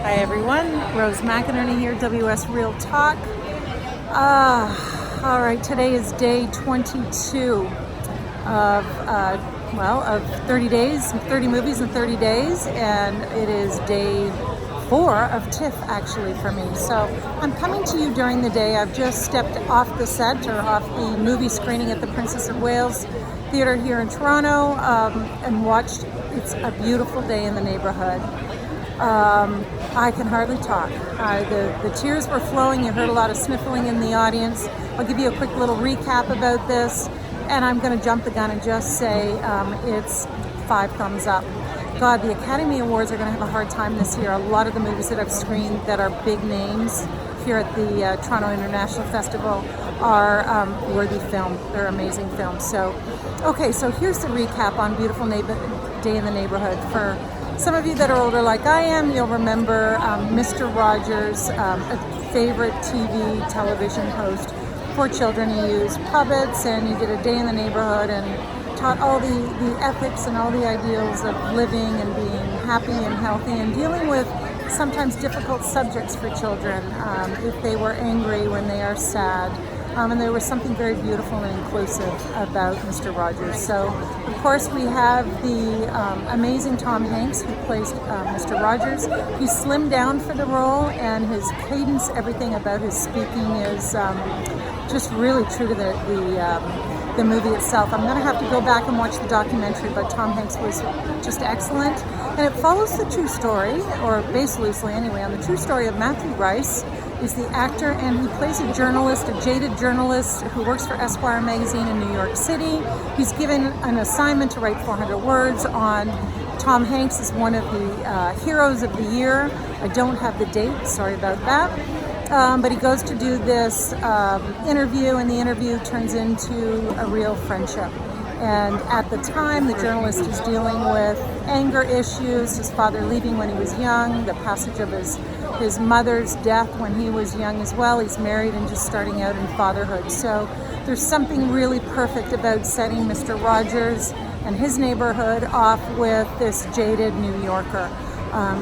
Hi everyone, Rose McInerney here, WS Real Talk. All right, today is day 22 of 30 days, 30 movies in 30 days, and it is day 4 of TIFF actually for me. So I'm coming to you during the day. I've just stepped off the set or off the movie screening at the Princess of Wales Theatre here in Toronto and watched. It's a beautiful day in the neighborhood. I can hardly talk. The tears were flowing. You heard a lot of sniffling in the audience. I'll give you a quick little recap about this, and I'm going to jump the gun and just say it's 5 thumbs up. God, the Academy Awards are going to have a hard time this year. A lot of the movies that I've screened that are big names here at the Toronto International Festival are worthy film. They're amazing films. So here's the recap on Beautiful Day in the Neighborhood. For some of you that are older like I am, you'll remember Mr. Rogers, a favorite television host for children. He used puppets and he did a day in the neighborhood and taught all the ethics and all the ideals of living and being happy and healthy and dealing with sometimes difficult subjects for children, if they were angry, when they are sad. And there was something very beautiful and inclusive about Mr. Rogers. So, of course, we have the amazing Tom Hanks, who plays Mr. Rogers. He slimmed down for the role, and his cadence, everything about his speaking is just really true to the movie itself. I'm going to have to go back and watch the documentary, but Tom Hanks was just excellent. And it follows the true story, or based loosely anyway, on the true story of Matthew Rhys. Is the actor, and he plays a journalist, a jaded journalist who works for Esquire magazine in New York City. He's given an assignment to write 400 words on Tom Hanks as one of the heroes of the year. I don't have the date, sorry about that. But he goes to do this interview, and the interview turns into a real friendship. And at the time, the journalist is dealing with anger issues, his father leaving when he was young, the passage of his mother's death when he was young as well. He's married and just starting out in fatherhood. So there's something really perfect about setting Mr. Rogers and his neighborhood off with this jaded New Yorker.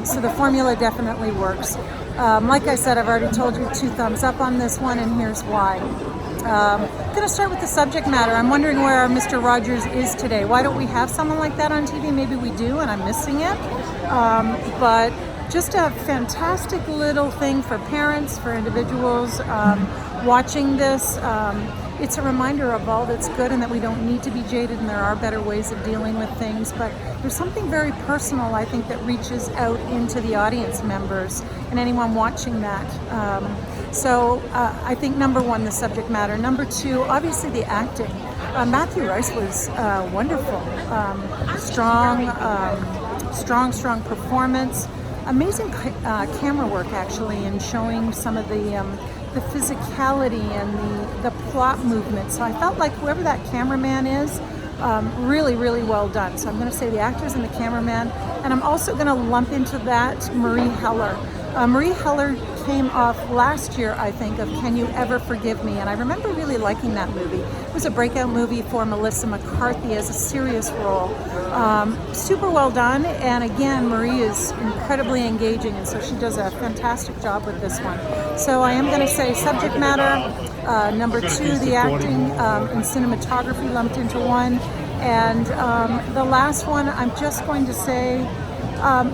So the formula definitely works. Like I said, I've already told you 2 thumbs up on this one, and here's why. I'm going to start with the subject matter. I'm wondering where our Mr. Rogers is today. Why don't we have someone like that on TV? Maybe we do, and I'm missing it. But just a fantastic little thing for parents, for individuals watching this. It's a reminder of all that's good and that we don't need to be jaded, and there are better ways of dealing with things. But there's something very personal, I think, that reaches out into the audience members and anyone watching that. So I think number 1, the subject matter. Number 2, obviously the acting. Matthew Rhys was wonderful. Strong performance. Amazing camera work, actually, in showing some of the physicality and the plot movement. So I felt like whoever that cameraman is, really, really well done. So I'm going to say the actors and the cameraman, and I'm also going to lump into that Marie Heller. Marie Heller came off last year, I think, of Can You Ever Forgive Me? And I remember really liking that movie. It was a breakout movie for Melissa McCarthy as a serious role. Super well done, and again, Marie is incredibly engaging, and so she does a fantastic job with this one. So I am going to say subject matter, number 2, the acting and cinematography lumped into one, and the last one, I'm just going to say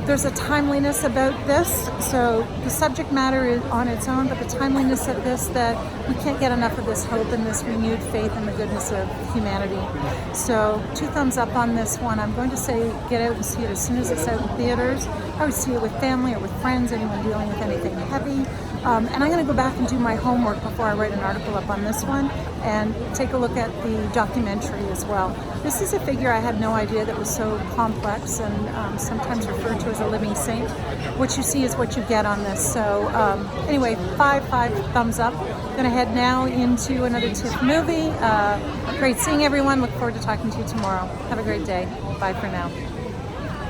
there's a timeliness about this. So the subject matter is on its own, but the timeliness of this, that we can't get enough of this hope and this renewed faith in the goodness of humanity. So 2 thumbs up on this one. I'm going to say get out and see it as soon as it's out in theaters. I would see it with family or with friends, anyone dealing with anything heavy. And I'm going to go back and do my homework before I write an article up on this one and take a look at the documentary as well. This is a figure I had no idea that was so complex and sometimes referred to as a living saint. What you see is what you get on this. So anyway, 5 thumbs up. Going to head now into another TIFF movie. Great seeing everyone. Look forward to talking to you tomorrow. Have a great day. Bye for now.